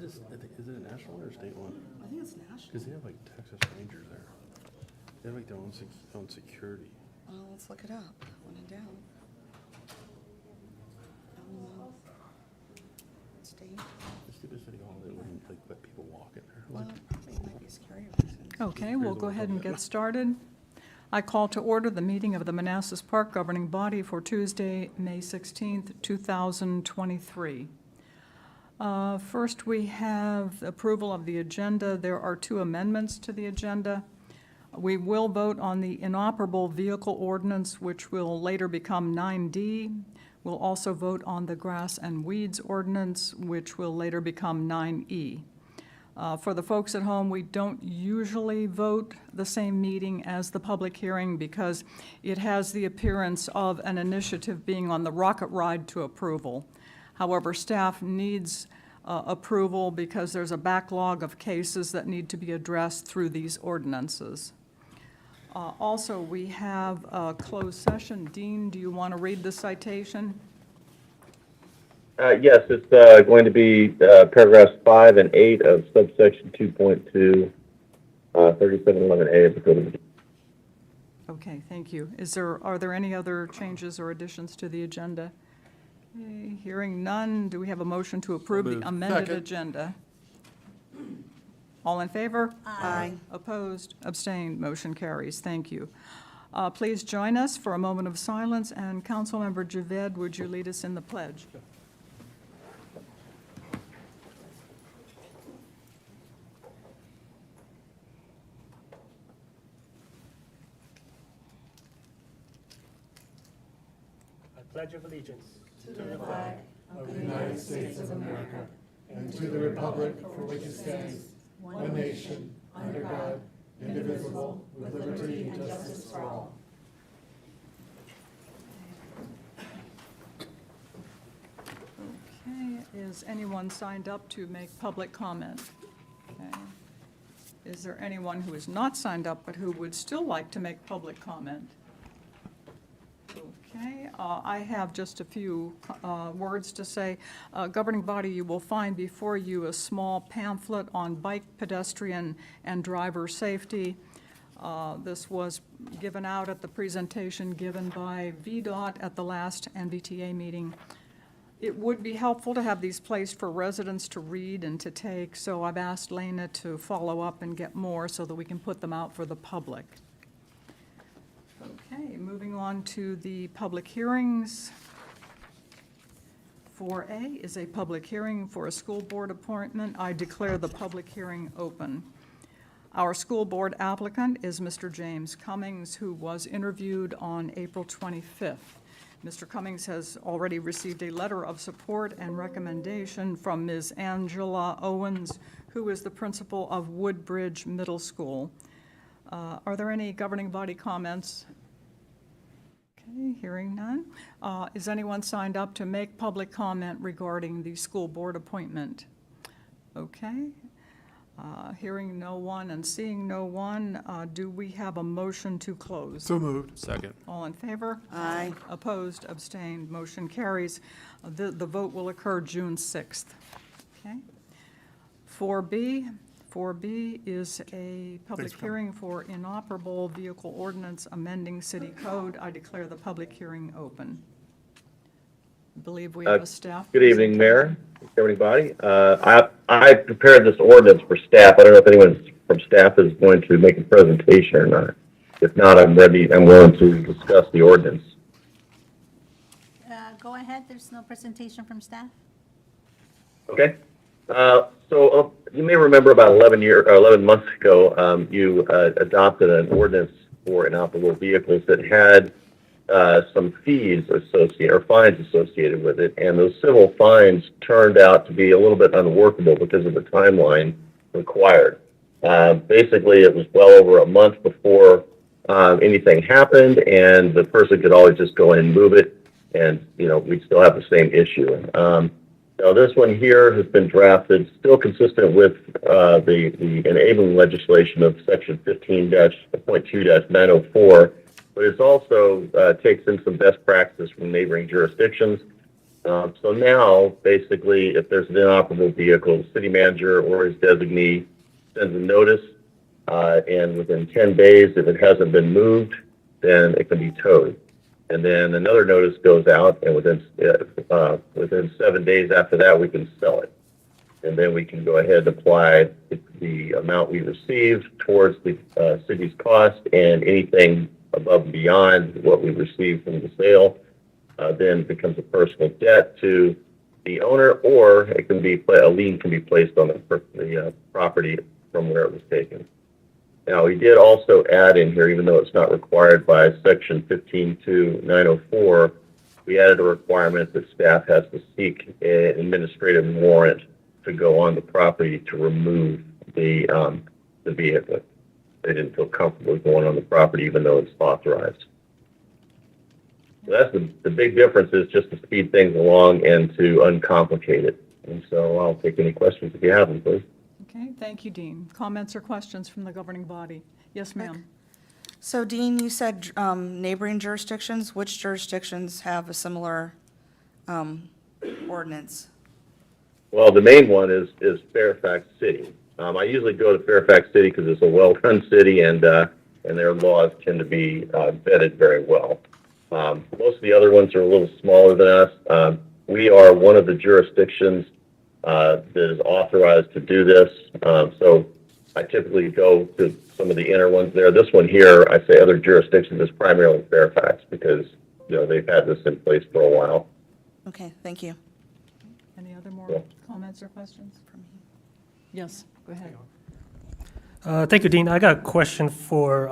is it a national one or a state one? I think it's national. Because they have like Texas Rangers there. They have like their own security. Let's look it up when in doubt. State. The stupid city hall, they wouldn't like let people walk in there. Well, it might be scary reasons. Okay, we'll go ahead and get started. I call to order the meeting of the Manassas Park Governing Body for Tuesday, May 16th, 2023. First, we have approval of the agenda. There are 2 amendments to the agenda. We will vote on the Inoperable Vehicle Ordinance, which will later become 9D. We'll also vote on the Grass and Weeds Ordinance, which will later become 9E. For the folks at home, we don't usually vote the same meeting as the public hearing because it has the appearance of an initiative being on the rocket ride to approval. However, staff needs approval because there's a backlog of cases that need to be addressed through these ordinances. Also, we have a closed session. Dean, do you want to read the citation? Yes, it's going to be paragraphs 5 and 8 of subsection 2.2, 3711A of the Code of Virginia. Okay, thank you. Are there any other changes or additions to the agenda? Okay, hearing none, do we have a motion to approve the amended agenda? All in favor? Aye. Opposed? Abstained? Motion carries. Thank you. Please join us for a moment of silence, and Councilmember Javed, would you lead us in the pledge? I pledge of allegiance to the flag of the United States of America and to the republic for which it stands, one nation, under God, indivisible, with liberty and justice for all. Okay, is anyone signed up to make public comment? Okay. Is there anyone who is not signed up but who would still like to make public comment? Okay, I have just a few words to say. Governing body, you will find before you a small pamphlet on bike, pedestrian, and driver safety. This was given out at the presentation given by VDOT at the last NVTA meeting. It would be helpful to have these placed for residents to read and to take, so I've asked Lena to follow up and get more so that we can put them out for the public. Okay, moving on to the public hearings. 4A is a public hearing for a school board appointment. I declare the public hearing open. Our school board applicant is Mr. James Cummings, who was interviewed on April 25th. Mr. Cummings has already received a letter of support and recommendation from Ms. Angela Owens, who is the principal of Woodbridge Middle School. Are there any governing body comments? Okay, hearing none. Is anyone signed up to make public comment regarding the school board appointment? Okay. Hearing no one and seeing no one, do we have a motion to close? So moved. Second. All in favor? Aye. Opposed? Abstained? Motion carries. The vote will occur June 6th. Okay. 4B is a public hearing for Inoperable Vehicle Ordinance amending City Code. I declare the public hearing open. I believe we have a staff. Good evening, Mayor, governing body. I prepared this ordinance for staff. I don't know if anyone from staff is going to make a presentation or not. If not, I'm willing to discuss the ordinance. Go ahead, there's no presentation from staff. Okay. So you may remember about 11 months ago, you adopted an ordinance for inoperable vehicles that had some fees associated or fines associated with it, and those civil fines turned out to be a little bit unworkable because of the timeline required. Basically, it was well over a month before anything happened, and the person could always just go in and move it, and we'd still have the same issue. Now, this one here has been drafted, still consistent with the enabling legislation of Section 15.2-904, but it also takes in some best practices from neighboring jurisdictions. So now, basically, if there's an inoperable vehicle, the city manager or his designee sends a notice, and within 10 days, if it hasn't been moved, then it can be towed. And then another notice goes out, and within 7 days after that, we can sell it. And then we can go ahead and apply the amount we received towards the city's cost, and anything above and beyond what we received from the sale then becomes a personal debt to the owner, or it can be a lien can be placed on the property from where it was taken. Now, we did also add in here, even though it's not required by Section 15.2.904, we added a requirement that staff has to seek an administrative warrant to go on the property to remove the vehicle. They didn't feel comfortable going on the property, even though it's authorized. So that's the big difference, is just to speed things along and to uncomplicate it. And so I'll take any questions if you have them, please. Okay, thank you, Dean. Comments or questions from the governing body? Yes, ma'am. So Dean, you said neighboring jurisdictions. Which jurisdictions have a similar ordinance? Well, the main one is Fairfax City. I usually go to Fairfax City because it's a well-run city, and their laws tend to be vetted very well. Most of the other ones are a little smaller than us. We are one of the jurisdictions that is authorized to do this. So I typically go to some of the inner ones there. This one here, I say other jurisdictions, is primarily Fairfax because they've had this in place for a while. Okay, thank you. Any other more Yeah. comments or questions? Yes, go ahead. Thank you, Dean. I got a question for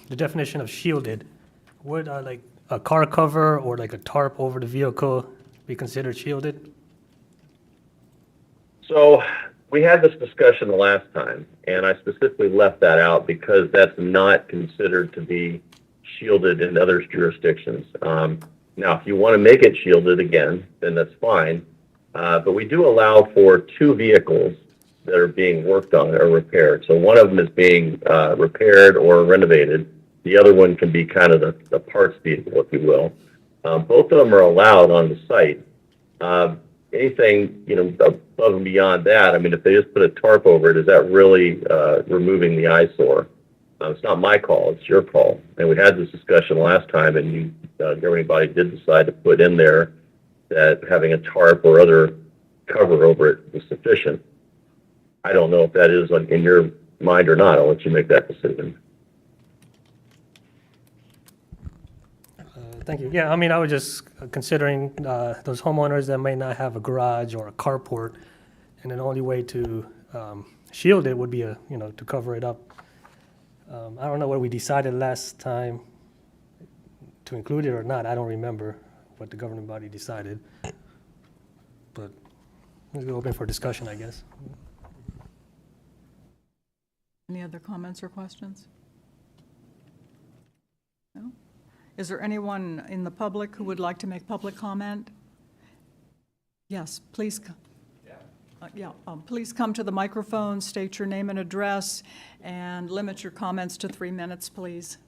the definition of shielded. Would like a car cover or like a tarp over the vehicle be considered shielded? So we had this discussion the last time, and I specifically left that out because that's not considered to be shielded in other jurisdictions. Now, if you want to make it shielded again, then that's fine. But we do allow for 2 vehicles that are being worked on or repaired. So one of them is being repaired or renovated. The other one can be kind of the parts vehicle, if you will. Both of them are allowed on the site. Anything, above and beyond that, I mean, if they just put a tarp over it, is that really removing the eyesore? It's not my call, it's your call. And we had this discussion last time, and governing body did decide to put in there that having a tarp or other cover over it was sufficient. I don't know if that is in your mind or not. I'll let you make that decision. Thank you. Yeah, I mean, I was just considering those homeowners that may not have a garage or a carport, and the only way to shield it would be to cover it up. I don't know what we decided last time to include it or not. I don't remember what the governing body decided, but it's open for discussion, I guess. Any other comments or questions? No? Is there anyone in the public who would like to make public comment? Yes, please. Please come to the microphone, state your name and address, and limit your comments to 3 minutes, please.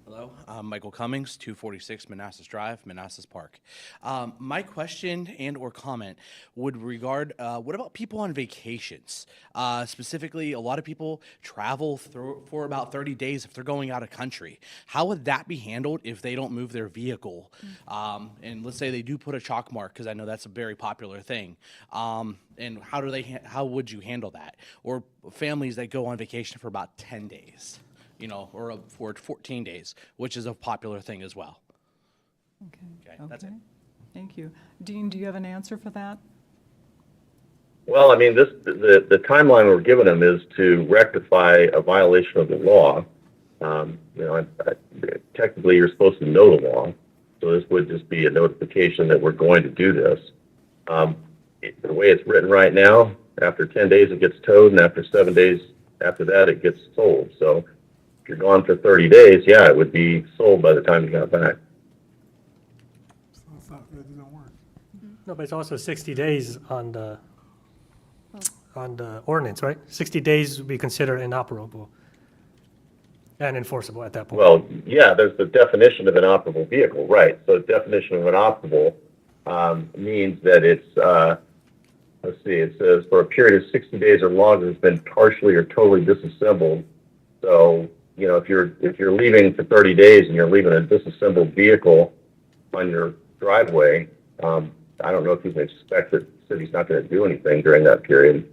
Hello, I'm Michael Cummings, 246 Manassas Drive, Manassas Park. My question and or comment would regard, what about people on vacations? Specifically, a lot of people travel for about 30 days if they're going out of country. How would that be handled if they don't move their vehicle? And let's say they do put a chalk mark, because I know that's a very popular thing. And how would you handle that? Or families that go on vacation for about 10 days? Or for 14 days, which is a popular thing as well. Okay, that's it. Thank you. Dean, do you have an answer for that? Well, I mean, the timeline we're giving them is to rectify a violation of the law. Technically, you're supposed to know the law, so this would just be a notification that we're going to do this. The way it's written right now, after 10 days it gets towed, and after 7 days after that it gets sold. So if you're gone for 30 days, yeah, it would be sold by the time you got back. So it's not, it doesn't work. No, but it's also 60 days on the ordinance, right? 60 days would be considered inoperable. And enforceable at that point. Well, yeah, there's the definition of an operable vehicle, right? So the definition of an operable means that it's, let's see, it says for a period of 60 days or longer, it's been partially or totally disassembled. So, you know, if you're leaving for 30 days and you're leaving a disassembled vehicle on your driveway, I don't know if you can expect that the city's not going to do anything during that period.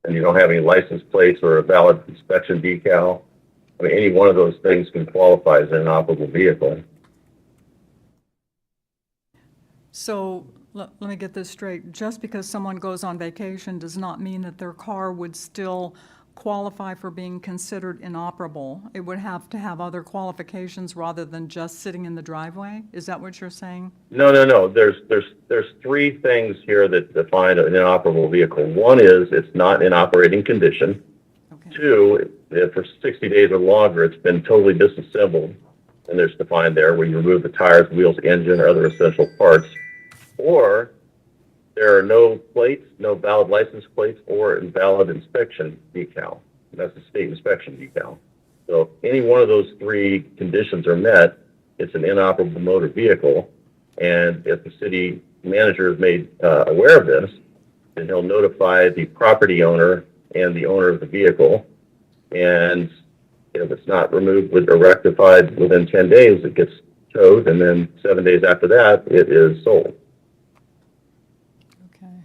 And you don't have any license plates or a valid inspection decal. I mean, any one of those things can qualify as an inoperable vehicle. So let me get this straight. Just because someone goes on vacation does not mean that their car would still qualify for being considered inoperable. It would have to have other qualifications rather than just sitting in the driveway? Is that what you're saying? No. There's three things here that define an inoperable vehicle. One is it's not in operating condition. Okay. Two, if for 60 days or longer, it's been totally disassembled, and there's defined there where you remove the tires, wheels, engine, or other essential parts. Or there are no plates, no valid license plates, or invalid inspection decal. That's the state inspection decal. So if any one of those three conditions are met, it's an inoperable motor vehicle. And if the city manager is made aware of this, then he'll notify the property owner and the owner of the vehicle. And if it's not removed or rectified within 10 days, it gets towed. And then 7 days after that, it is sold. Okay.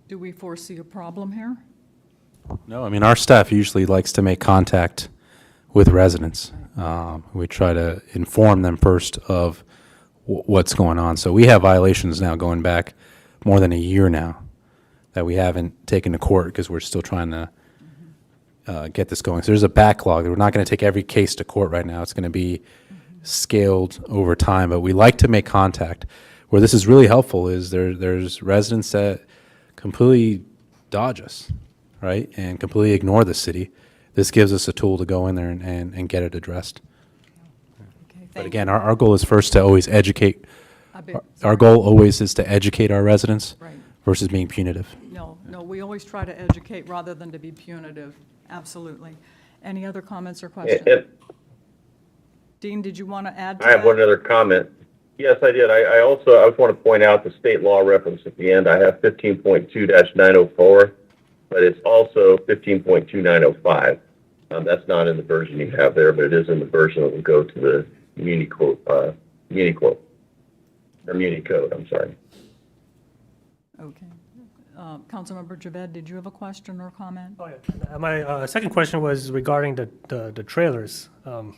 Do we foresee a problem here? No, I mean, our staff usually likes to make contact with residents. We try to inform them first of what's going on. So we have violations now going back more than a year now that we haven't taken to court because we're still trying to get this going. So there's a backlog. We're not going to take every case to court right now. It's going to be scaled over time, but we like to make contact. Where this is really helpful is there's residents that completely dodge us, right, and completely ignore the city. This gives us a tool to go in there and get it addressed. Okay, But thank again, you. our goal is first to always educate. Our goal always is to educate our residents Right. versus being punitive. No, we always try to educate rather than to be punitive. Absolutely. Any other comments or questions? And Dean, did you want to add to I have that? one other comment. Yes, I did. I also want to point out the state law reference at the end. I have 15.2-904, but it's also 15.2905. That's not in the version you have there, but it is in the version that will go to the Muni Code, or Muni Code, I'm sorry. Okay. Councilmember Javed, did you have a question or comment? Oh, yeah. My second question was regarding the trailers. And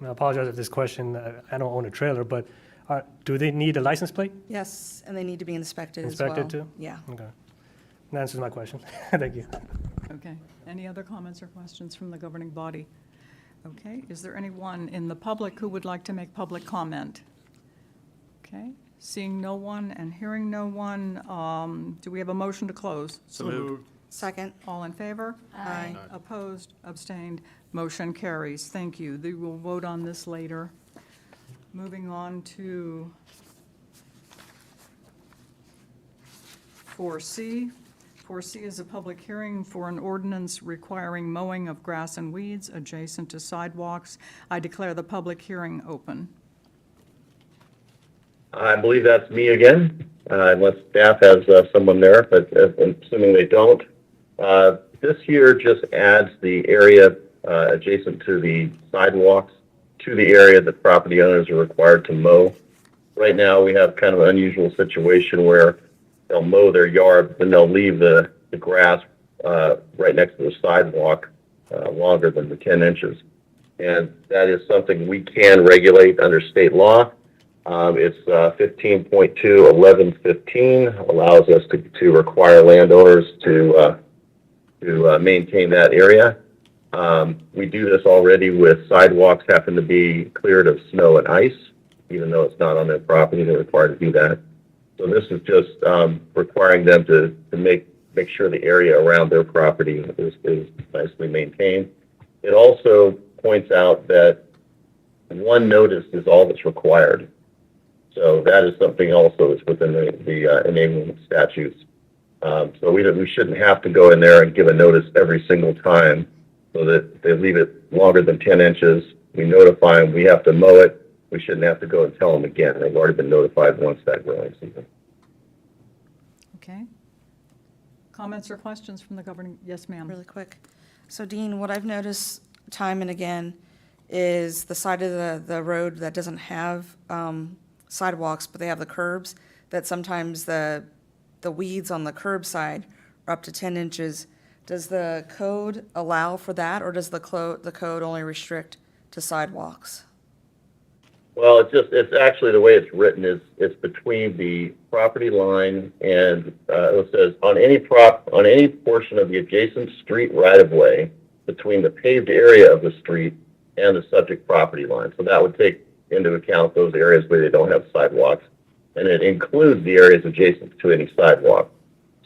I apologize if this question, I don't own a trailer, but do they need a license plate? Yes, and they need to be inspected as well. Inspected too? Yeah. Okay. That answers my question. Thank you. Okay. Any other comments or questions from the governing body? Okay. Is there anyone in the public who would like to make public comment? Okay. Seeing no one and hearing no one, do we have a motion to close? So moved. Second. All in favor? Aye. Opposed, abstained, motion carries. Thank you. We will vote on this later. Moving on to 4C. 4C is a public hearing for an ordinance requiring mowing of grass and weeds adjacent to sidewalks. I declare the public hearing open. I believe that's me again, unless staff has someone there, but assuming they don't. This here just adds the area adjacent to the sidewalks to the area that property owners are required to mow. Right now, we have kind of an unusual situation where they'll mow their yard, but then they'll leave the grass right next to the sidewalk longer than the 10 inches. And that is something we can regulate under state law. It's 15.2.1115 allows us to require landowners to maintain that area. We do this already with sidewalks happen to be cleared of snow and ice, even though it's not on their property, they're required to do that. So this is just requiring them to make sure the area around their property is nicely maintained. It also points out that one notice is all that's required. So that is something also that's within the enabling statutes. So we shouldn't have to go in there and give a notice every single time, so that if they leave it longer than 10 inches, we notify them, we have to mow it. We shouldn't have to go and tell them again. They've already been notified once that growing season. Okay. Comments or questions from the governing? Yes, ma'am. Really quick. So Dean, what I've noticed time and again is the side of the road that doesn't have sidewalks, but they have the curbs, that sometimes the weeds on the curb side are up to 10 inches. Does the code allow for that, or does the code only restrict to sidewalks? Well, it's actually the way it's written is it's between the property line and it says on any portion of the adjacent street right of way between the paved area of the street and the subject property line. So that would take into account those areas where they don't have sidewalks, and it includes the areas adjacent to any sidewalk.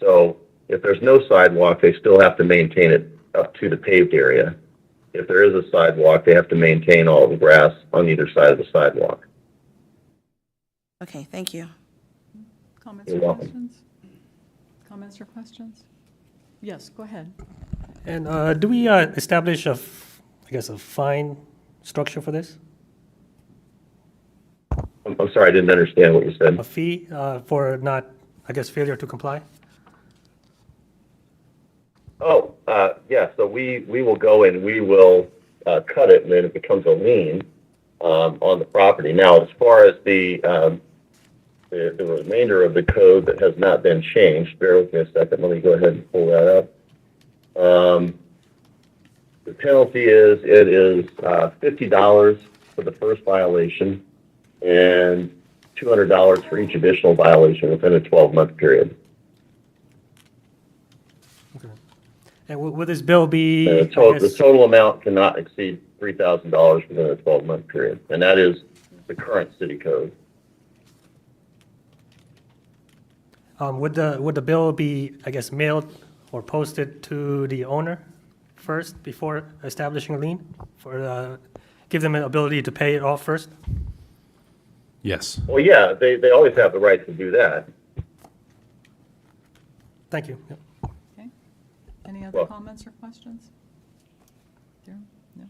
So if there's no sidewalk, they still have to maintain it up to the paved area. If there is a sidewalk, they have to maintain all the grass on either side of the sidewalk. Okay, thank you. Comments You're or welcome. questions? Comments or questions? Yes, go ahead. And do we establish a fine structure for this? I'm sorry, I didn't understand what you said. A fee for not, failure to comply? Oh, yeah, so we will go and we will cut it, and then it becomes a lien on the property. Now, as far as the remainder of the code that has not been changed, bear with me a second, let me go ahead and pull that up. The penalty is $50 for the first violation and $200 for each additional violation within a 12-month period. Okay. And will this bill be? And the total amount cannot exceed $3,000 within a 12-month period, and that is the current city code. Would the bill be, mailed or posted to the owner first before establishing a lien? Give them an ability to pay it off first? Yes. Well, yeah, they always have the right to do that. Thank you. Yep. Okay. Any other Well- comments or questions? There? No?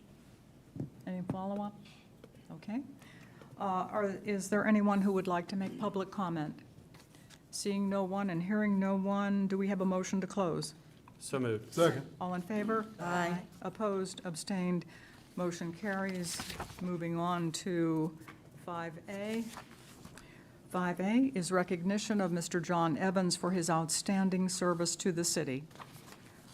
Any follow-up? Okay. Is there anyone who would like to make public comment? Seeing no one and hearing no one, do we have a motion to close? So moved. Second. All in favor? Aye. Opposed, abstained, motion carries. Moving on to 5A. 5A is recognition of Mr. John Evans for his outstanding service to the city.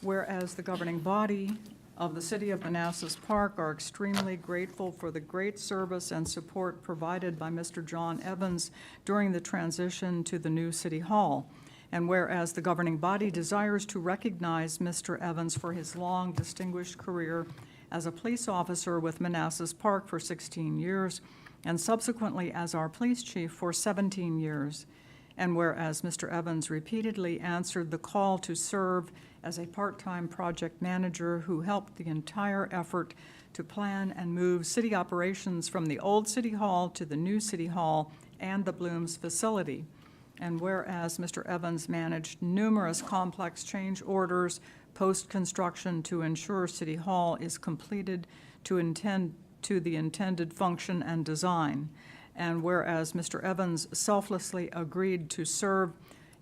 Whereas the governing body of the City of Manassas Park are extremely grateful for the great service and support provided by Mr. John Evans during the transition to the new City Hall. And whereas the governing body desires to recognize Mr. Evans for his long distinguished career as a police officer with Manassas Park for 16 years, and subsequently as our police chief for 17 years. And whereas Mr. Evans repeatedly answered the call to serve as a part-time project manager who helped the entire effort to plan and move city operations from the old City Hall to the new City Hall and the Blooms facility. And whereas Mr. Evans managed numerous complex change orders post-construction to ensure City Hall is completed to the intended function and design. And whereas Mr. Evans selflessly agreed to serve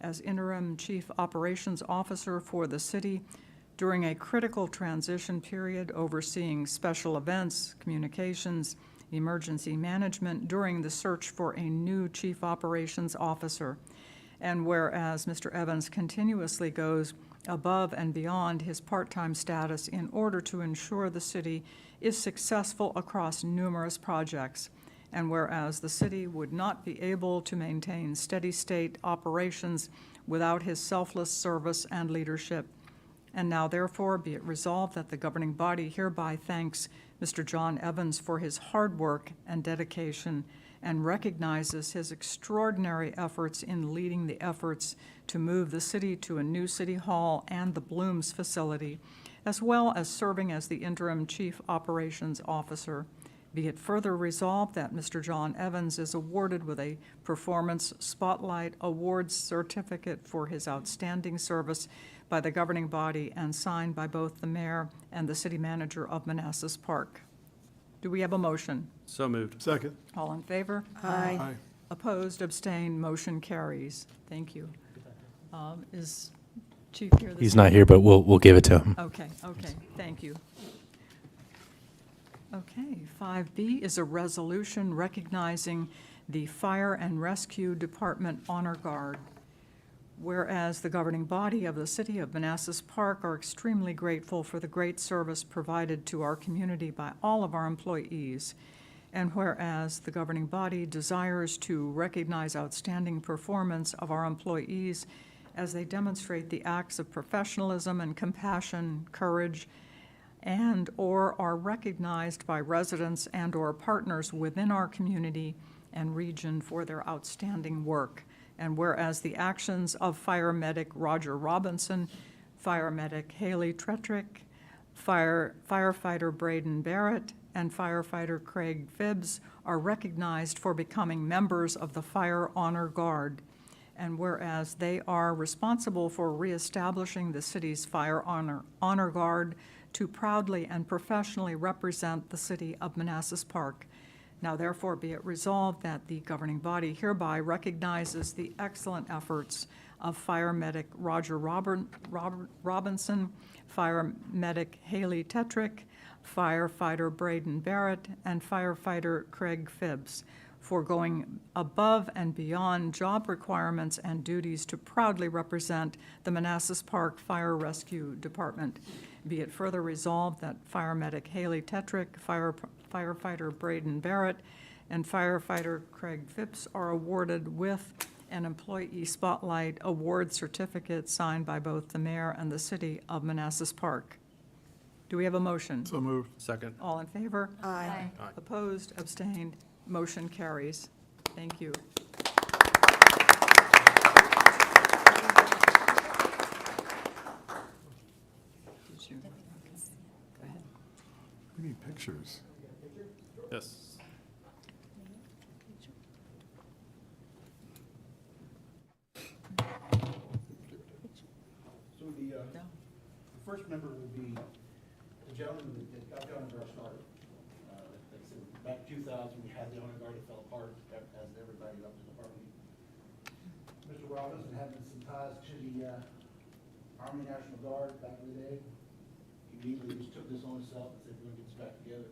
as interim chief operations officer for the city during a critical transition period overseeing special events, communications, emergency management during the search for a new chief operations officer. And whereas Mr. Evans continuously goes above and beyond his part-time status in order to ensure the city is successful across numerous projects. And whereas the city would not be able to maintain steady-state operations without his selfless service and leadership. And now therefore be it resolved that the governing body hereby thanks Mr. John Evans for his hard work and dedication and recognizes his extraordinary efforts in leading the efforts to move the city to a new City Hall and the Blooms facility, as well as serving as the interim chief operations officer. Be it further resolved that Mr. John Evans is awarded with a Performance Spotlight Awards Certificate for his outstanding service by the governing body and signed by both the mayor and the city manager of Manassas Park. Do we have a motion? So moved. Second. All in favor? Aye. Opposed, abstained, motion carries. Thank you. Is Chief here this He's not here, but we'll give it to him. Okay, thank you. Okay, 5B is a resolution recognizing the Fire and Rescue Department Honor Guard. Whereas the governing body of the city of Manassas Park are extremely grateful for the great service provided to our community by all of our employees, and whereas the governing body desires to recognize outstanding performance of our employees as they demonstrate the acts of professionalism and compassion, courage, and/or are recognized by residents and/or partners within our community and region for their outstanding work. And whereas the actions of Fire Medic Roger Robinson, Fire Medic Hailey Tretick, Firefighter Brayden Barrett, and Firefighter Craig Phibbs are recognized for becoming members of the Fire Honor Guard. And whereas they are responsible for reestablishing the city's Fire Honor Guard to proudly and professionally represent the city of Manassas Park. Now therefore be it resolved that the governing body hereby recognizes the excellent efforts of Fire Medic Roger Robinson, Fire Medic Hailey Tretick, Firefighter Brayden Barrett, and Firefighter Craig Phibbs for going above and beyond job requirements and duties to proudly represent the Manassas Park Fire Rescue Department. Be it further resolved that Fire Medic Hailey Tretick, Firefighter Brayden Barrett, and Firefighter Craig Phibbs are awarded with an Employee Spotlight Award Certificate signed by both the mayor and the city of Manassas Park. Do we have a motion? So moved. Second. All in favor? Aye. Opposed, abstained, motion carries. Thank you. Did you? Go ahead. We need pictures. Yes. So the first member will be the gentleman that got the honor guard started. Like I said, back in 2000, we had the honor guard, it fell apart as everybody left the department. Mr. Robinson had some ties to the Army National Guard back in the day. He immediately just took this on himself and said, we're going to get this back together.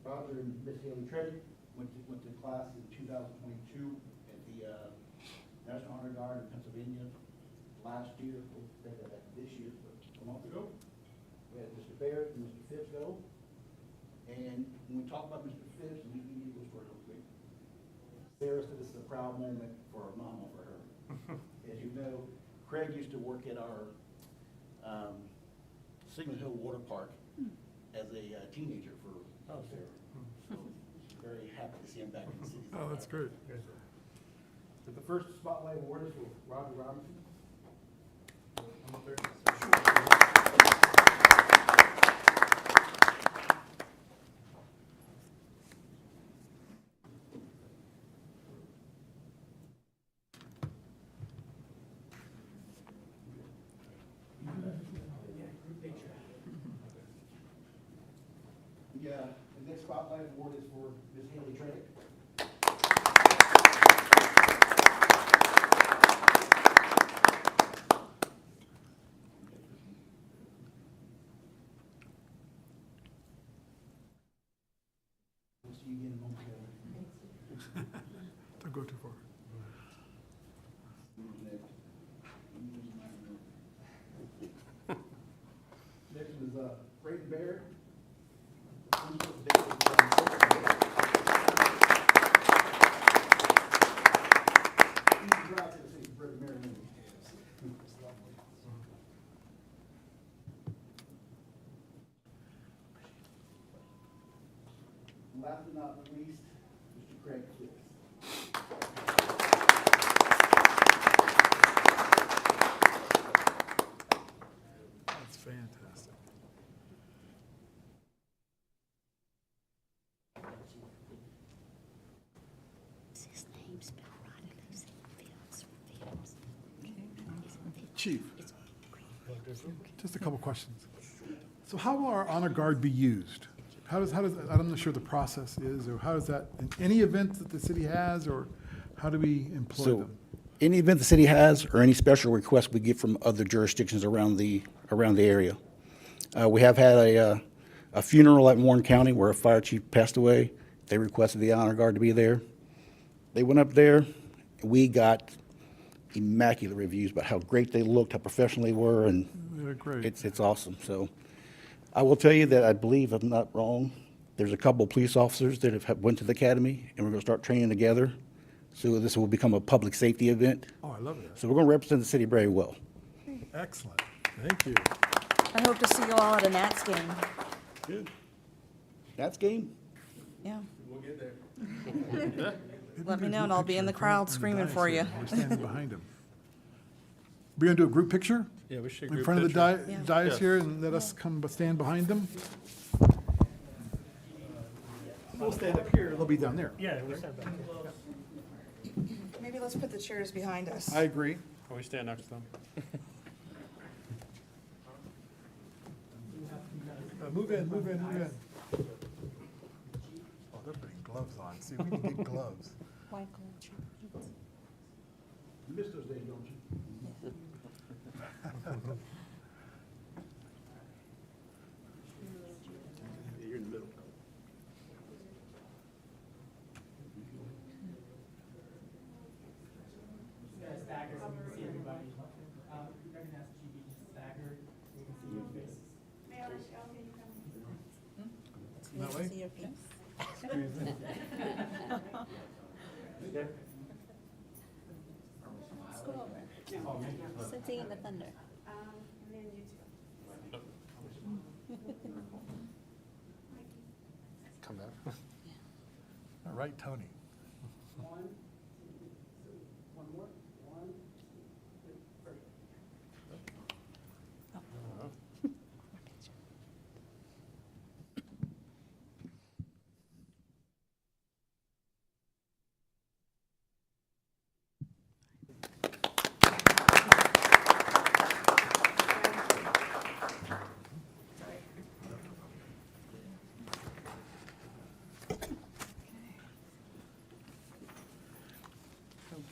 Roger and Miss Hailey Tretick went to class in 2022 at the National Honor Guard in Pennsylvania. Last year, this year, but a month ago, we had Mr. Barrett and Mr. Phibbs go. And when we talk about Mr. Phibbs, and he goes for it real quick. Sarah said this is a proud moment for our mama, for her. As you know, Craig used to work at our Signal Hill Water Park as a teenager for Sarah. So very happy to see him back in the city. Oh, that's great. So the first spotlight award is for Roger Robinson. Come up there. The next spotlight award is for Ms. Hailey Tretick. We'll see you again in a moment. Don't go too far. Next is Brayden Barrett. Last but not least, Mr. Craig Phibbs. That's fantastic. Chief, just a couple questions. So how will our honor guard be used? I'm not sure the process is, or how does that, in any event that the city has, or how do we employ So, them? any event the city has, or any special requests we get from other jurisdictions around the area. We have had a funeral at Warren County where a fire chief passed away. They requested the honor guard to be there. They went up there. We got immaculate reviews about how great they looked, how professional they were, and They're great. it's awesome. So I will tell you that I believe, if I'm not wrong, there's a couple of police officers that have went to the academy, and we're going to start training together. So this will become a public safety event. Oh, I love that. So we're going to represent the city very well. Excellent. Thank you. I hope to see you all at a Nats game. Good. That's game. Yeah. We'll get there. Let me know, and I'll be in the crowd screaming for you. We're standing behind him. We're gonna do a group picture? Yeah, we should. In front of the Yeah. dais Yes. here, and let us come stand behind them? We'll stand up here, they'll be down there. Yeah, we said that. Maybe let's put the chairs behind us. I agree. Can we stand next to them? Move in, move in, move in. Oh, they're putting gloves on. See, we need to get gloves. You miss those days, don't you? You're in the middle. Stagger so we can see everybody. You recognize the chief, just stagger so we can see your faces. That way? Squeeze in. Sitting in the thunder. Come back. All right, Tony. One more. One, two, three.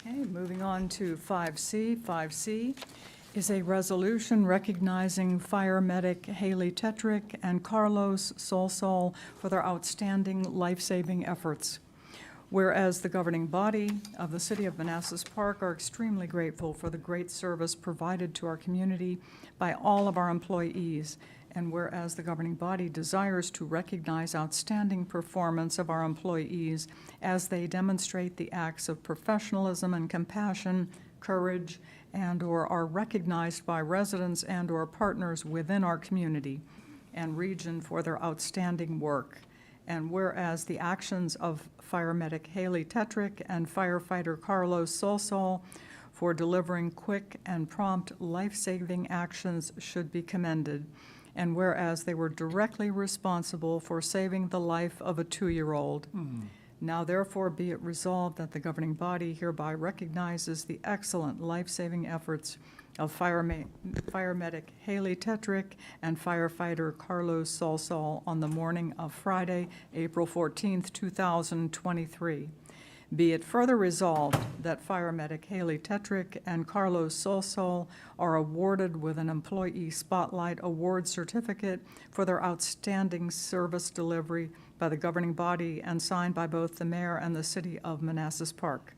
Okay, moving on to 5C. 5C is a resolution recognizing fire medic Hailey Tretick and Carlos Solsol for their outstanding life-saving efforts. Whereas the governing body of the City of Manassas Park are extremely grateful for the great service provided to our community by all of our employees, and whereas the governing body desires to recognize outstanding performance of our employees as they demonstrate the acts of professionalism and compassion, courage, and/or are recognized by residents and/or partners within our community and region for their outstanding work. And whereas the actions of fire medic Hailey Tretick and firefighter Carlos Solsol for delivering quick and prompt life-saving actions should be commended. And whereas they were directly responsible for saving the life of a 2-year-old. Now therefore be it resolved that the governing body hereby recognizes the excellent life-saving efforts of fire medic Hailey Tretick and firefighter Carlos Solsol on the morning of Friday, April 14th, 2023. Be it further resolved that fire medic Hailey Tretick and Carlos Solsol are awarded with an Employee Spotlight Award Certificate for their outstanding service delivery by the governing body and signed by both the mayor and the City of Manassas Park.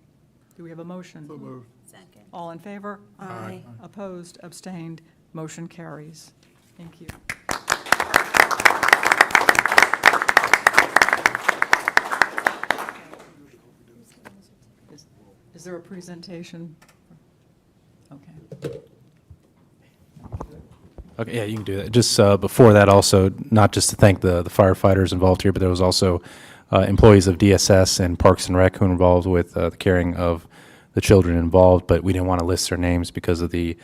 Do we have a motion? So moved. Second. All in favor? Aye. Opposed, abstained, motion carries. Thank you. Is there a presentation? Okay. Okay, yeah, you can do that. Just before that also, not just to thank the firefighters involved here, but there was also employees of DSS and Parks and Rec who were involved with the caring of the children involved, but we didn't want to list their names because of the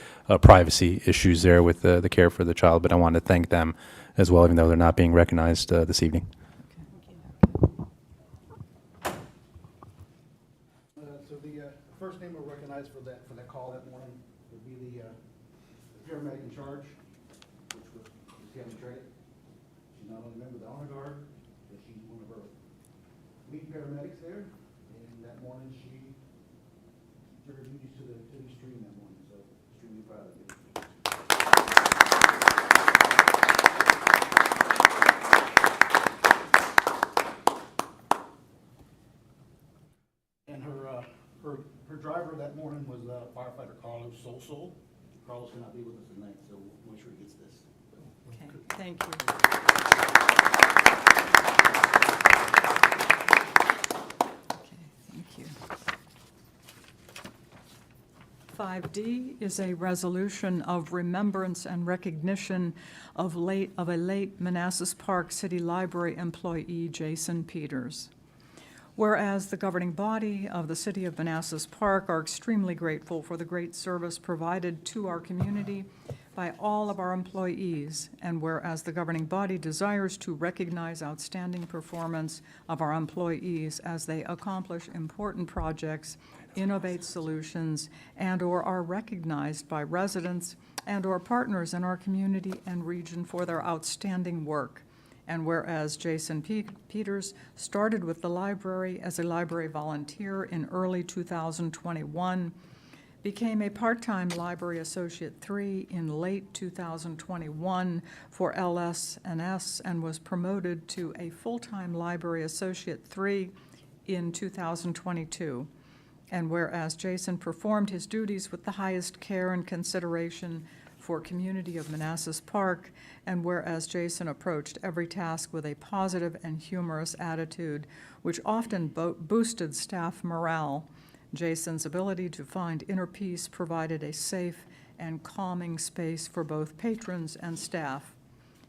privacy issues there with the care for the child, but I wanted to thank them as well, even though they're not being recognized this evening. So the first name we'll recognize for that call that morning would be the paramedic in charge, which was Kevin Tretick. She's not only a member of the Honor Guard, but she's one of our lead paramedics there. And that morning, she took her duties to the extreme that morning, so extremely proud of you. And her driver that morning was firefighter Solsol. Carlos cannot be with us tonight, so we'll make sure he gets this. Okay, thank you. Okay, thank you. 5D is a resolution of remembrance and recognition of a late Manassas Park City Library employee, Jason Peters. Whereas the governing body of the City of Manassas Park are extremely grateful for the great service provided to our community by all of our employees, and whereas the governing body desires to recognize outstanding performance of our employees as they accomplish important projects, innovate solutions, and/or are recognized by residents and/or partners in our community and region for their outstanding work. And whereas Jason Peters started with the library as a library volunteer in early 2021, became a part-time Library Associate 3 in late 2021 for LS&S, and was promoted to a full-time Library Associate 3 in 2022. And whereas Jason performed his duties with the highest care and consideration for community of Manassas Park, and whereas Jason approached every task with a positive and humorous attitude, which often boosted staff morale, Jason's ability to find inner peace provided a safe and calming space for both patrons and staff.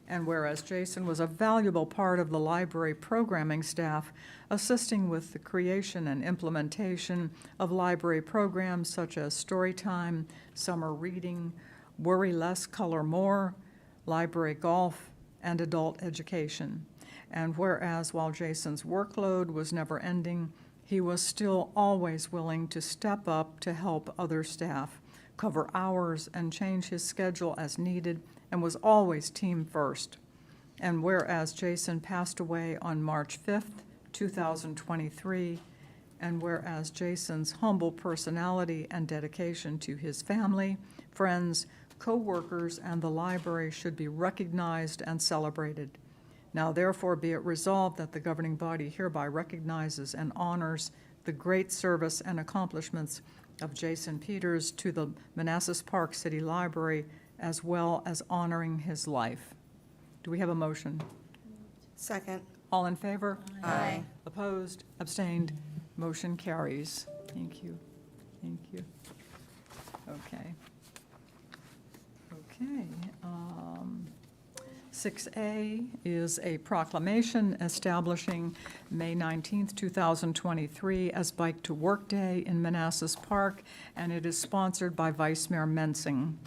And whereas Jason was a valuable part of the library programming staff, assisting with the creation and implementation of library programs such as Storytime, Summer Reading, Worry Less, Color More, Library Golf, and Adult Education. And whereas while Jason's workload was never ending, he was still always willing to step up to help other staff, cover hours, and change his schedule as needed, and was always team first. And whereas Jason passed away on March 5th, 2023, and whereas Jason's humble personality and dedication to his family, friends, co-workers, and the library should be recognized and celebrated. Now therefore be it resolved that the governing body hereby recognizes and honors the great service and accomplishments of Jason Peters to the Manassas Park City Library, as well as honoring his life. Do we have a motion? Second. All in favor? Aye. Opposed? Abstained? Motion carries. Thank you. Thank you. Okay. Okay. 6A is a proclamation establishing May 19th, 2023 as Bike to Work Day in Manassas Park, and it is sponsored by Vice Mayor Mensing.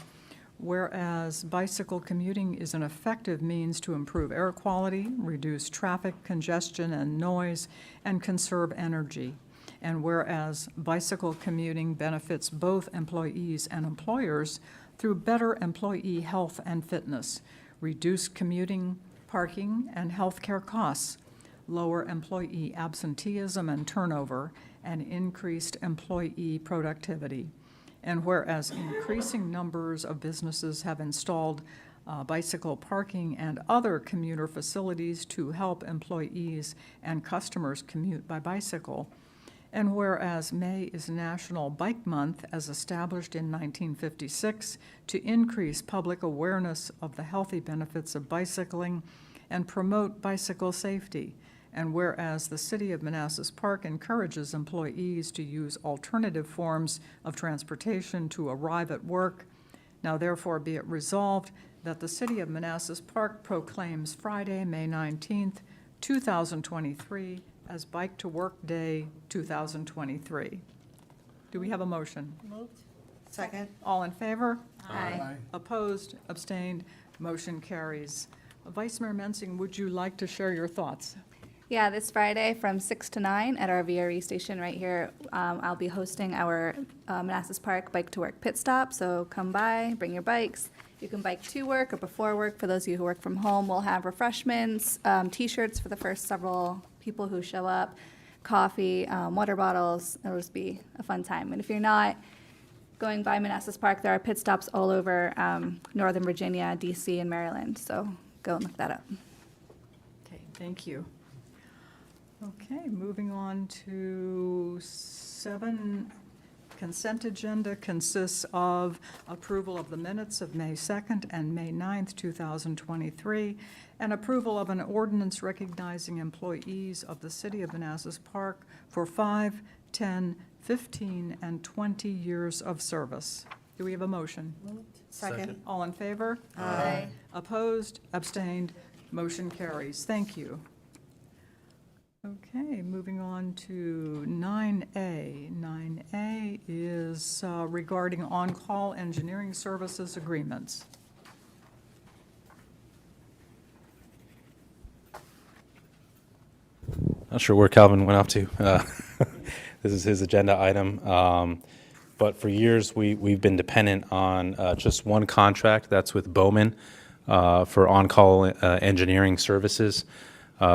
Whereas bicycle commuting is an effective means to improve air quality, reduce traffic congestion and noise, and conserve energy. And whereas bicycle commuting benefits both employees and employers through better employee health and fitness, reduced commuting, parking, and healthcare costs, lower employee absenteeism and turnover, and increased employee productivity. And whereas increasing numbers of businesses have installed bicycle parking and other commuter facilities to help employees and customers commute by bicycle, and whereas May is National Bike Month as established in 1956 to increase public awareness of the healthy benefits of bicycling and promote bicycle safety, and whereas the City of Manassas Park encourages employees to use alternative forms of transportation to arrive at work, now therefore be it resolved that the City of Manassas Park proclaims Friday, May 19th, 2023 as Bike to Work Day 2023. Do we have a motion? Moved. Second. All in favor? Aye. Opposed? Abstained? Motion carries. Vice Mayor Mensing, would you like to share your thoughts? Yeah, this Friday from 6 to 9 at our VRE station right here, I'll be hosting our Manassas Park Bike to Work pit stop. So come by, bring your bikes, You can bike to work or before work. For those of you who work from home, we'll have refreshments, T-shirts for the first several people who show up, coffee, water bottles. It'll just be a fun time. And if you're not going by Manassas Park, there are pit stops all over Northern Virginia, DC, and Maryland. So go and look that up. Okay, thank you. Okay, moving on to 7. Consent agenda consists of approval of the minutes of May 2nd and May 9th, 2023, and approval of an ordinance recognizing employees of the City of Manassas Park for 5, 10, 15, and 20 years of service. Do we have a motion? Second. All in favor? Aye. Opposed? Abstained? Motion carries. Thank you. Okay, moving on to 9A. 9A is regarding on-call engineering services agreements. Not sure where Calvin went off to. This is his agenda item. But for years, we've been dependent on just one contract. That's with Bowman for on-call engineering services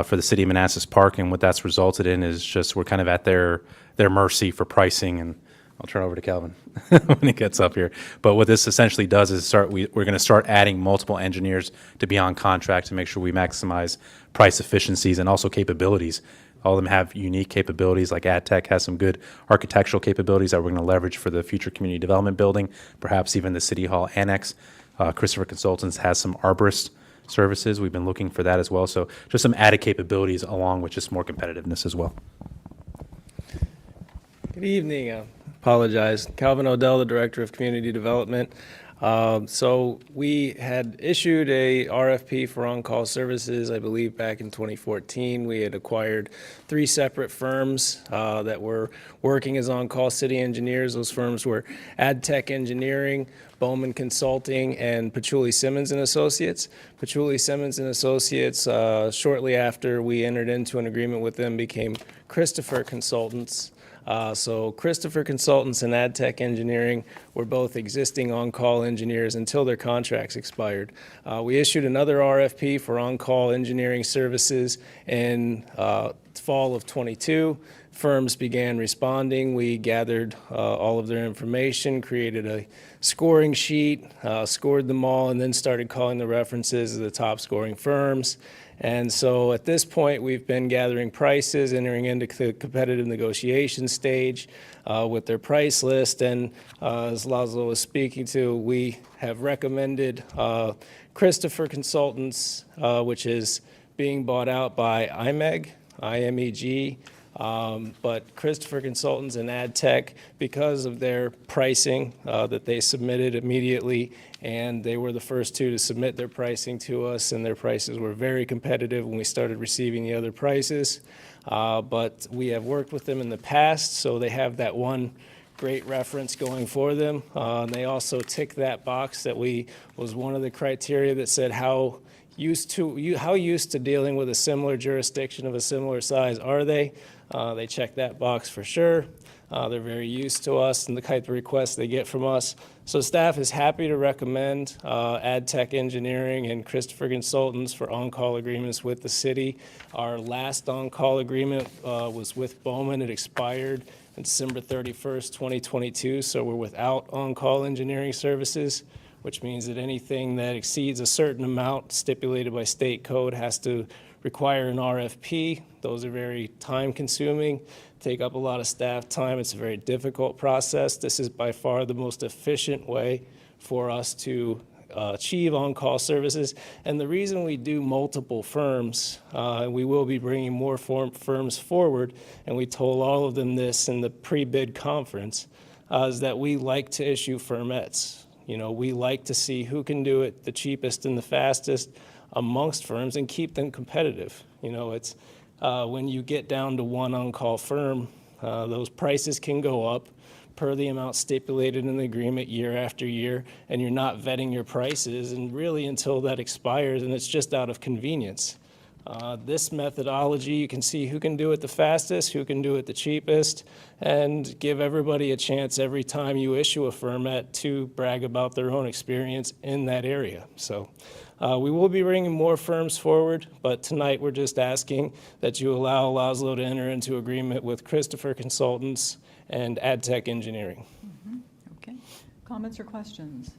for the City of Manassas Park. And what that's resulted in is just we're kind of at their mercy for pricing. And I'll turn over to Calvin when he gets up here. But what this essentially does is we're going to start adding multiple engineers to be on contract to make sure we maximize price efficiencies and also capabilities. All of them have unique capabilities, like Adtek has some good architectural capabilities that we're going to leverage for the future community development building, perhaps even the City Hall Annex. Christopher Consultants has some arborist services. We've been looking for that as well. So just some added capabilities along with just more competitiveness as well. Good evening. Apologize. Calvin Odell, the Director of Community Development. So we had issued a RFP for on-call services, I believe, back in 2014. We had acquired 3 separate firms that were working as on-call city engineers. Those firms were Adtek Engineering, Bowman Consulting, and Patchouli Simmons and Associates. Patchouli Simmons and Associates, shortly after we entered into an agreement with them, became Christopher Consultants. So Christopher Consultants and Adtek Engineering were both existing on-call engineers until their contracts expired. We issued another RFP for on-call engineering services in fall of 22. Firms began responding. We gathered all of their information, created a scoring sheet, scored them all, and then started calling the references of the top scoring firms. And so at this point, we've been gathering prices, entering into the competitive negotiation stage with their price list. And as Laszlo was speaking to, we have recommended Christopher Consultants, which is being bought out by IMEG. But Christopher Consultants and Adtek, because of their pricing that they submitted immediately, and they were the first 2 to submit their pricing to us, and their prices were very competitive when we started receiving the other prices. But we have worked with them in the past, so they have that one great reference going for them. And they also tick that box that was one of the criteria that said how used to dealing with a similar jurisdiction of a similar size are they? They check that box for sure. They're very used to us and the type of requests they get from us. So staff is happy to recommend Adtek Engineering and Christopher Consultants for on-call agreements with the city. Our last on-call agreement was with Bowman. It expired on December 31st, 2022, so we're without on-call engineering services, which means that anything that exceeds a certain amount stipulated by state code has to require an RFP. Those are very time-consuming, take up a lot of staff time. It's a very difficult process. This is by far the most efficient way for us to achieve on-call services. And the reason we do multiple firms, we will be bringing more firms forward, and we told all of them this in the pre-bid conference, is that we like to issue firmettes. You know, we like to see who can do it the cheapest and the fastest amongst firms and keep them competitive. You know, it's when you get down to one on-call firm, those prices can go up per the amount stipulated in the agreement year after year, and you're not vetting your prices, and really until that expires, and it's just out of convenience. This methodology, you can see who can do it the fastest, who can do it the cheapest, and give everybody a chance every time you issue a permit to brag about their own experience in that area. So we will be bringing more firms forward, but tonight we're just asking that you allow Laszlo to enter into agreement with Christopher Consultants and Adtek Engineering. Okay. Comments or questions?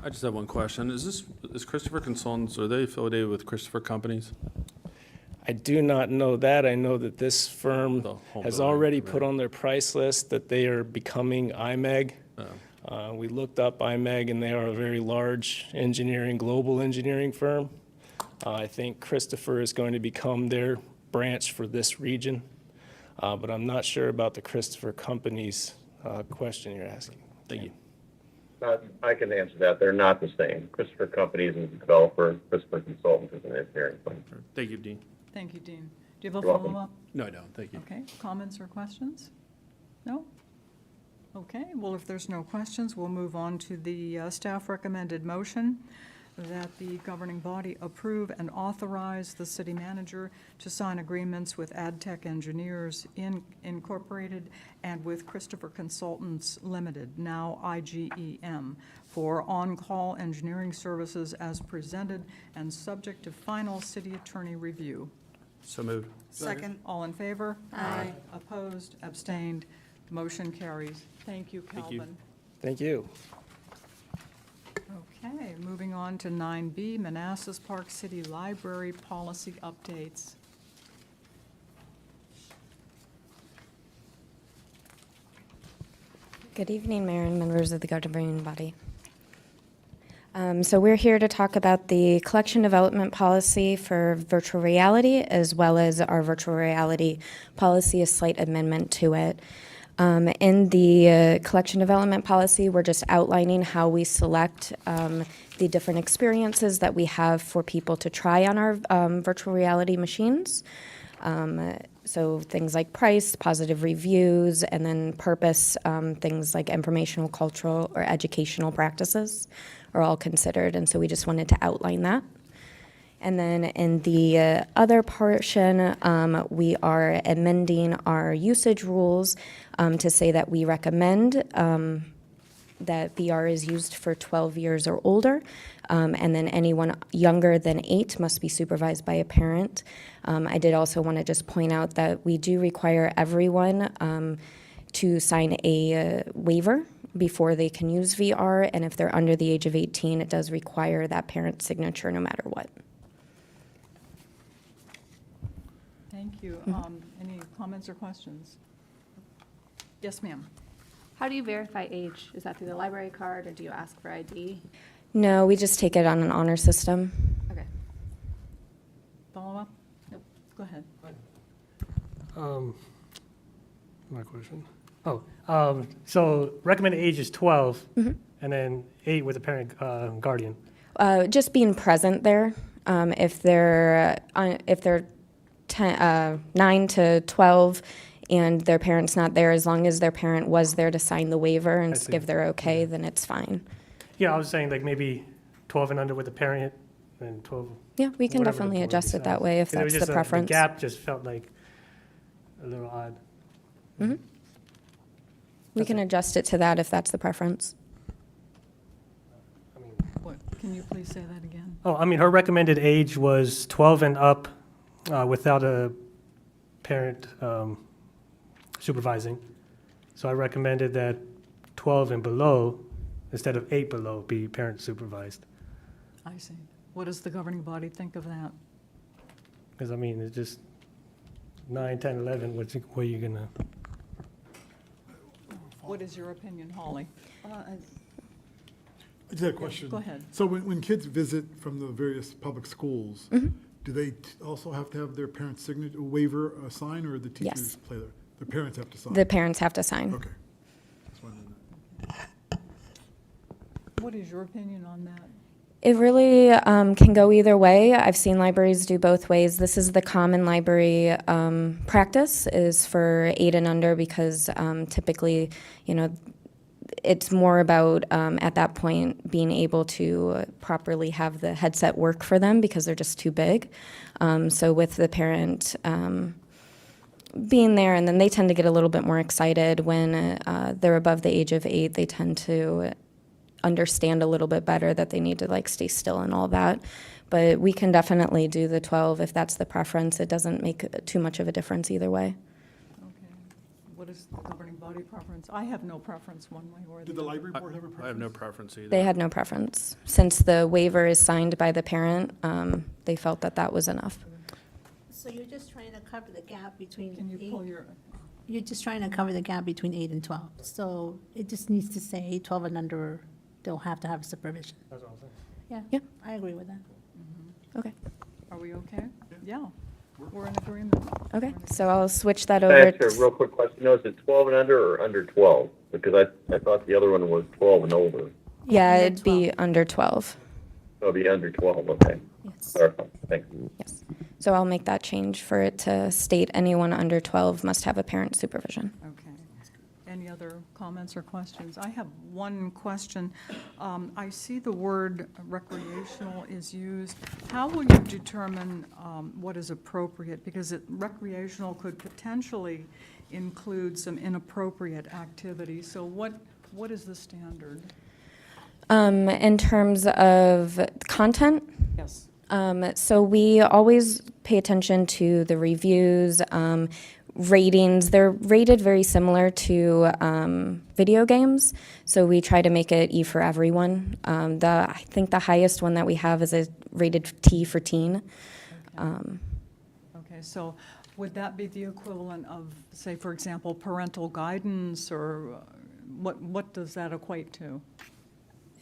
I just have one question. Is Christopher Consultants, are they affiliated with Christopher Companies? I do not know that. I know that this firm The home has building, already right. put on their price list that they are becoming IMEG. We looked up IMEG, and they are a very large global engineering firm. I think Christopher is going to become their branch for this region, but I'm not sure about the Christopher Companies question you're asking. Thank you. I can answer that. They're not the same. Christopher Companies is a developer. Christopher Consultants is an engineering firm. Thank you, Dean. Thank you, Dean. Do you have a You're welcome. follow-up? No, I don't. Thank you. Okay, comments or questions? No? Okay, well, if there's no questions, we'll move on to the staff recommended motion that the governing body approve and authorize the city manager to sign agreements with Adtek Engineers Incorporated and with Christopher Consultants Limited, now IGEM, for on-call engineering services as presented and subject to final city attorney review. So moved. Second. All in favor? Aye. Opposed, abstained, motion carries. Thank you, Thank you. Calvin. Thank you. Okay, moving on to 9B, Manassas Park City Library Policy Updates. Good evening, Mayor and members of the governing body. So we're here to talk about the collection development policy for virtual reality, as well as our virtual reality policy, a slight amendment to it. In the collection development policy, we're just outlining how we select the different experiences that we have for people to try on our virtual reality machines. So things like price, positive reviews, and then purpose, things like informational, cultural, or educational practices are all considered, and so we just wanted to outline that. And then in the other portion, we are amending our usage rules to say that we recommend that VR is used for 12 years or older, and then anyone younger than 8 must be supervised by a parent. I did also want to just point out that we do require everyone to sign a waiver before they can use VR, and if they're under the age of 18, it does require that parent's signature no matter what. Thank you. Any comments or questions? Yes, ma'am. How do you verify age? Is that through the library card, or do you ask for ID? No, we just take it on an honor system. Okay. Follow up? Nope. Go ahead. My question. So recommended age is 12, and then 8 with a parent guardian. Just being present there. If they're 9 to 12 and their parent's not there, as long as their parent was there to sign the waiver and I see. give their okay, then it's fine. Yeah, I was saying like maybe 12 and under with a parent, and 12. Yeah, we can whatever the definitely board adjust it that decides. way if It was that's just the preference. The gap just felt like a little odd. We That's can it. adjust it to that if that's the preference. I mean, What, can you please say that again? her recommended age was 12 and up without a parent supervising. So I recommended that 12 and below, instead of 8 below, be parent supervised. I see. What does the governing body think of that? Because, it's just 9, 10, 11, where are you going to? What is your opinion, Holly? I just had a question. Go ahead. So when kids visit from the various public schools, do they also have to have their parents' signature waiver sign, or the teachers Yes. play there? The parents have to sign? The parents have to sign. Okay. Just wondering that. What is your opinion on that? It really can go either way. I've seen libraries do both ways. This is the common library practice, is for 8 and under, because typically, it's more about, at that point, being able to properly have the headset work for them because they're just too big. So with the parent being there, and then they tend to get a little bit more excited when they're above the age of 8. They tend to understand a little bit better that they need to like stay still and all that. But we can definitely do the 12 if that's the preference. It doesn't make too much of a difference either way. Okay. What is the governing body preference? I have no preference one way or the other. Did the library board have a preference? I have no preference either. They had no preference. Since the waiver is signed by the parent, they felt that that was enough. So you're just trying to cover the gap between Can you pull eight, your, you're just trying to cover the gap between 8 and 12. So it just needs to say 12 and under don't have to have supervision. That's what I'm saying. Yeah, Yeah. I agree with that. Okay. are we okay? Yeah, we're in agreement. Okay. So I'll switch that Can I over. ask you a real quick question? No, is it 12 and under or under 12? Because I thought the other one was 12 and over. Yeah, Under it'd be under 12. So it'll be under 12, okay. Yes. Clarify, thanks. Yes. So I'll make that change for it to state anyone under 12 must have a parent supervision. Okay. Any other comments or questions? I have one question. I see the word recreational is used. How will you determine what is appropriate? Because recreational could potentially include some inappropriate activity. So what is the standard? In terms of content, Yes. so we always pay attention to the reviews, ratings. They're rated very similar to video games, so we try to make it E for everyone. I think the highest one that we have is a rated T for teen. Okay, so would that be the equivalent of, say, for example, parental guidance, or what does that equate to?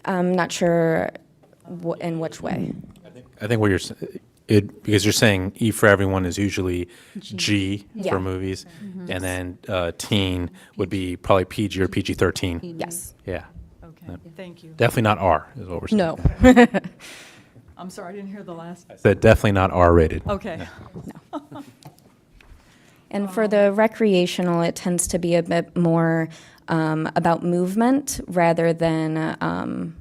I'm not sure in which way. I think what you're, because you're saying E for everyone is usually G Yeah. for movies, and then teen would be probably PG or PG-13. Yes. Yeah, Okay, thank you. definitely not R is what we're saying. No. I'm sorry, I didn't hear the last. Said definitely not R-rated. Okay. And for the recreational, it tends to be a bit more about movement rather than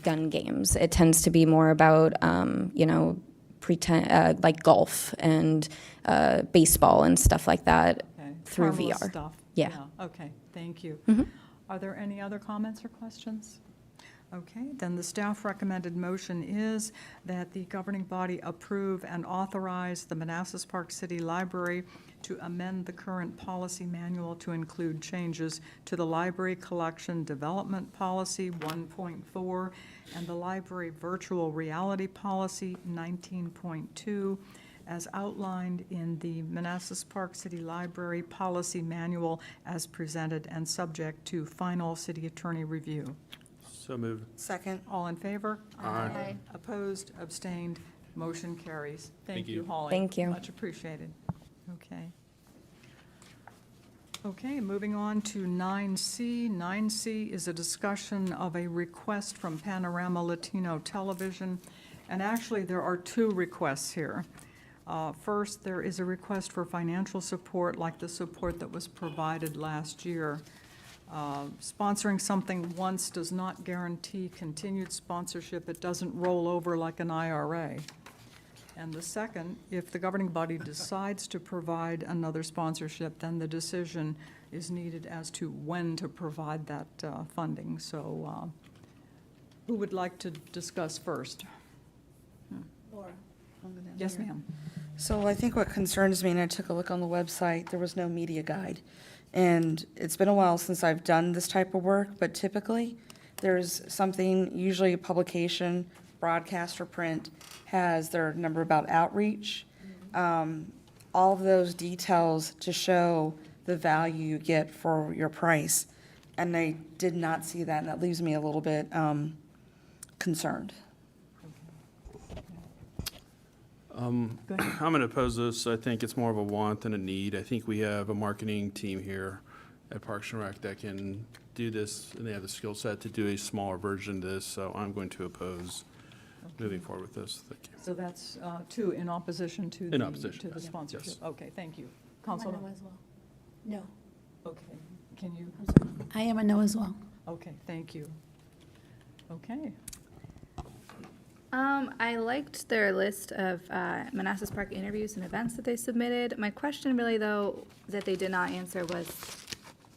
gun games. It tends to be more about, like golf and baseball and stuff like that Okay, through harmless VR. stuff. Yeah. Okay, thank you. Mhm. Are there any other comments or questions? Okay, then the staff recommended motion is that the governing body approve and authorize the Manassas Park City Library to amend the current policy manual to include changes to the Library Collection Development Policy 1.4 and the Library Virtual Reality Policy 19.2 as outlined in the Manassas Park City Library Policy Manual as presented and subject to final city attorney review. So moved. Second. All in favor? Aye. Opposed, abstained, motion carries. Thank Thank you, you. Holly. Thank you. Much appreciated. Okay. Okay, moving on to 9C. 9C is a discussion of a request from Panorama Latino Television. And actually, there are two requests here. First, there is a request for financial support like the support that was provided last year. Sponsoring something once does not guarantee continued sponsorship. It doesn't roll over like an IRA. And the second, if the governing body decides to provide another sponsorship, then the decision is needed as to when to provide that funding. So who would like to discuss first? Yes, ma'am. So I think what concerns me, and I took a look on the website, there was no media guide. And it's been a while since I've done this type of work, but typically, there's something, usually a publication, broadcast or print, has their number about outreach. All of those details to show the value you get for your price. And I did not see that, and that leaves me a little bit concerned. I'm going to oppose this. I think it's more of a want than a need. I think we have a marketing team here at Parks and Rec that can do this, and they have the skill set to do a smaller version of this, so I'm going to oppose moving forward with this. Thank you. So that's two in opposition to In the, opposition, to the yes. sponsorship. Yes. Okay, thank you. Wanna Councilman? know as well? No. Okay. can you? I am a no as well. Okay, thank you. Okay. I liked their list of Manassas Park interviews and events that they submitted. My question really, though, that they did not answer was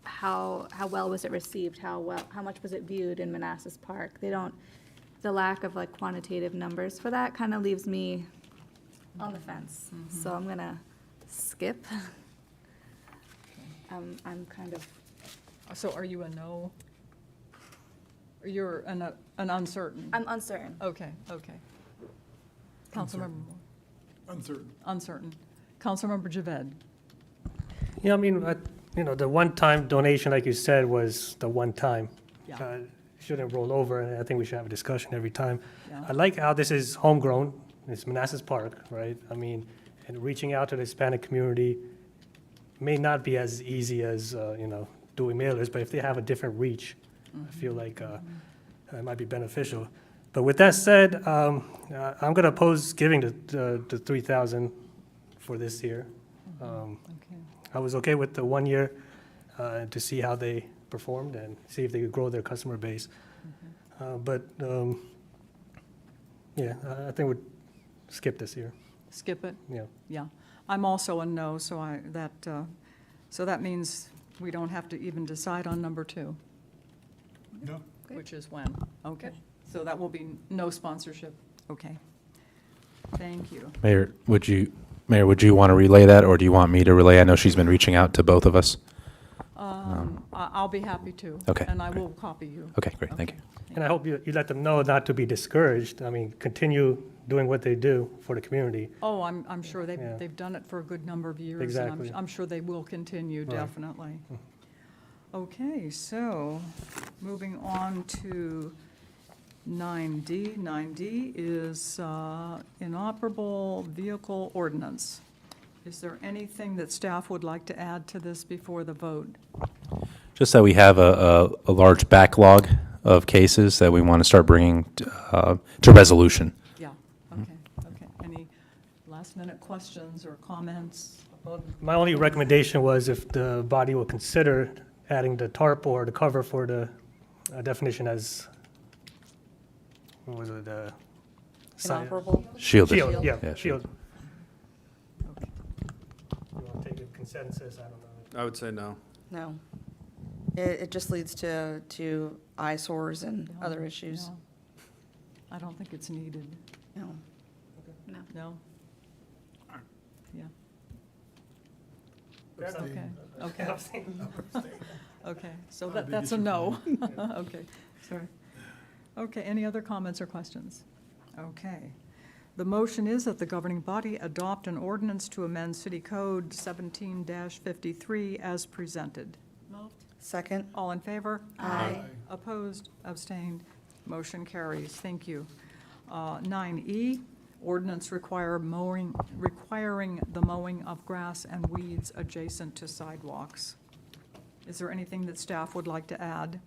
how well was it received? How much was it viewed in Manassas Park? The lack of like quantitative numbers for that kind of leaves me on the fence. So I'm gonna skip. I'm kind of, So are you a no? You're an uncertain? I'm uncertain. Okay, okay. Councilmember Moore? Uncertain. Uncertain. Councilmember Javed? Yeah, I mean, the one-time donation, like you said, was the one time. Yeah. Shouldn't roll over, and I think we should have a discussion every time. Yeah. I like how this is homegrown. It's Manassas Park, right? I mean, and reaching out to the Hispanic community may not be as easy as, doing mailers, but if they have a different reach, I feel like it might be beneficial. But with that said, I'm going to oppose giving the 3,000 for this year. Okay. I was okay with the 1 year to see how they performed and see if they could grow their customer base. But yeah, I think we'd skip this year. Skip it? Yeah. Yeah. I'm also a no, so that means we don't have to even decide on number 2, No? which is when? Okay. So that will be no sponsorship. Okay. Thank you. Mayor, would you want to relay that, or do you want me to relay? I know she's been reaching out to both of us. I'll be happy to. Okay, And I great. will copy you. Okay, great, thank you. And I hope you let them know not to be discouraged. I mean, continue doing what they do for the community. Oh, I'm sure Yeah. they've done it for a good number of years. Exactly. And I'm sure they will continue, Right. definitely. Okay, so moving on to 9D. 9D is Inoperable Vehicle Ordinance. Is there anything that staff would like to add to this before the vote? Just that we have a large backlog of cases that we want to start bringing to resolution. Yeah, okay. Any last-minute questions or comments? My only recommendation was if the body will consider adding the tarp or the cover for the definition as, what was it? Inoperable? Shielded. Shield, yeah, Yeah, shield. Okay. You want to take a consensus? I don't know. I would say no. No. It just leads to eyesores and No, other issues. no. I don't think it's needed. No. No. No? Yeah. Abstain. Okay. Okay, so Not a big that's a issue no. Okay, sorry. Okay, any other comments or questions? Okay. The motion is that the governing body adopt an ordinance to amend City Code 17-53 as presented. Second? All in favor? Aye. Opposed? Abstained? Motion carries. Thank you. 9E, ordinance requiring the mowing of grass and weeds adjacent to sidewalks. Is there anything that staff would like to add?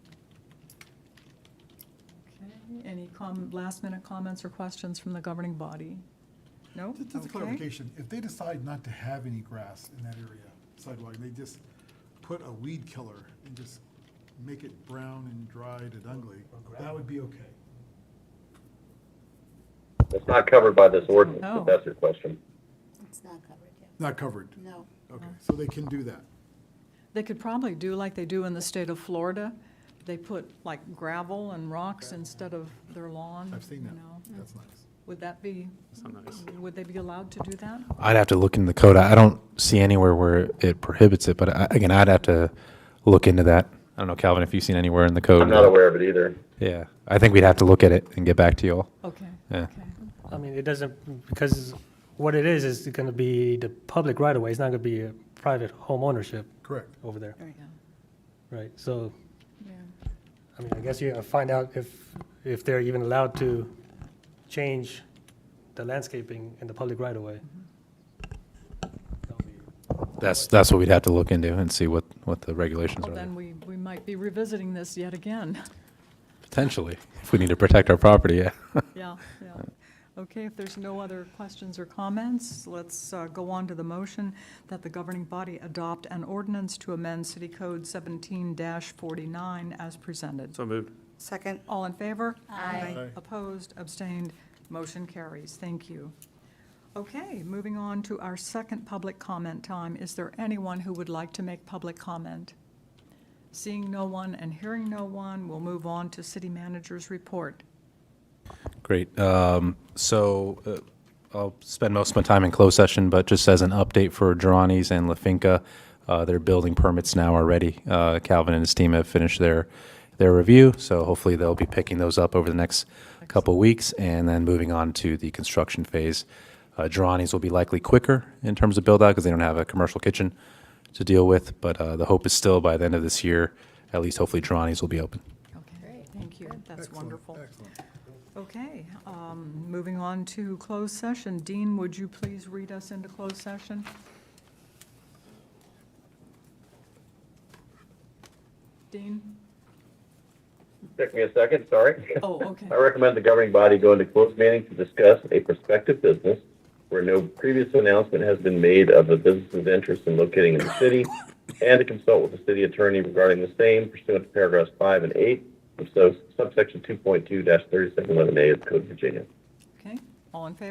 Okay, any last-minute comments or questions from the governing body? No? Just a Okay. clarification, if they decide not to have any grass in that area, sidewalk, and they just put a weed killer and just make it brown and dried and ugly, that would be okay. It's not covered by this ordinance, No. if that's your question. It's not covered yet. Not covered? No. Okay, so they can do that. They could probably do like they do in the state of Florida. They put like gravel and rocks instead of their lawn. I've seen you that. know. That's nice. Would that be, That's not nice. would they be allowed to do that? I'd have to look in the code. I don't see anywhere where it prohibits it, but again, I'd have to look into that. I don't know, Calvin, if you've seen anywhere in the code. I'm not aware of it either. Yeah, I think we'd have to look at it and get back to you all. Okay, Yeah. okay. I mean, it doesn't, because what it is going to be the public right of way. It's not going to be a private home ownership Correct. over there, Yeah. right? So, Yeah. I mean, I guess you gotta find out if they're even allowed to change the landscaping in the public right of way. That's what we'd have to look into and see what the regulations Well, are. then we might be revisiting this yet again. Potentially, if we need to protect our property, yeah. Yeah, yeah. Okay, if there's no other questions or comments, let's go on to the motion that the governing body adopt an ordinance to amend City Code 17-49 as presented. So moved. Second. All in favor? Aye. Opposed, abstained, motion carries. Thank you. Okay, moving on to our second public comment time. Is there anyone who would like to make public comment? Seeing no one and hearing no one, we'll move on to city manager's report. Great. So I'll spend most of my time in closed session, but just as an update for Durrani's and La Finca, their building permits now are ready. Calvin and his team have finished their review, so hopefully they'll be picking those up over the next couple weeks and then moving on to the construction phase. Durrani's will be likely quicker in terms of build out because they don't have a commercial kitchen to deal with, but the hope is still by the end of this year, at least hopefully Durrani's will be open. Okay, thank you. That's wonderful. Okay, moving on to closed session. Dean, would you please read us into closed session? Dean? Take me a second, sorry. Oh, okay. I recommend the governing body go into closed meeting to discuss a prospective business where no previous announcement has been made of the business's interest in locating in the city, and to consult with the city attorney regarding the same pursuant to paragraphs 5 and 8 of subsection 2.2-3711A of the Code of Virginia. Okay, all in favor?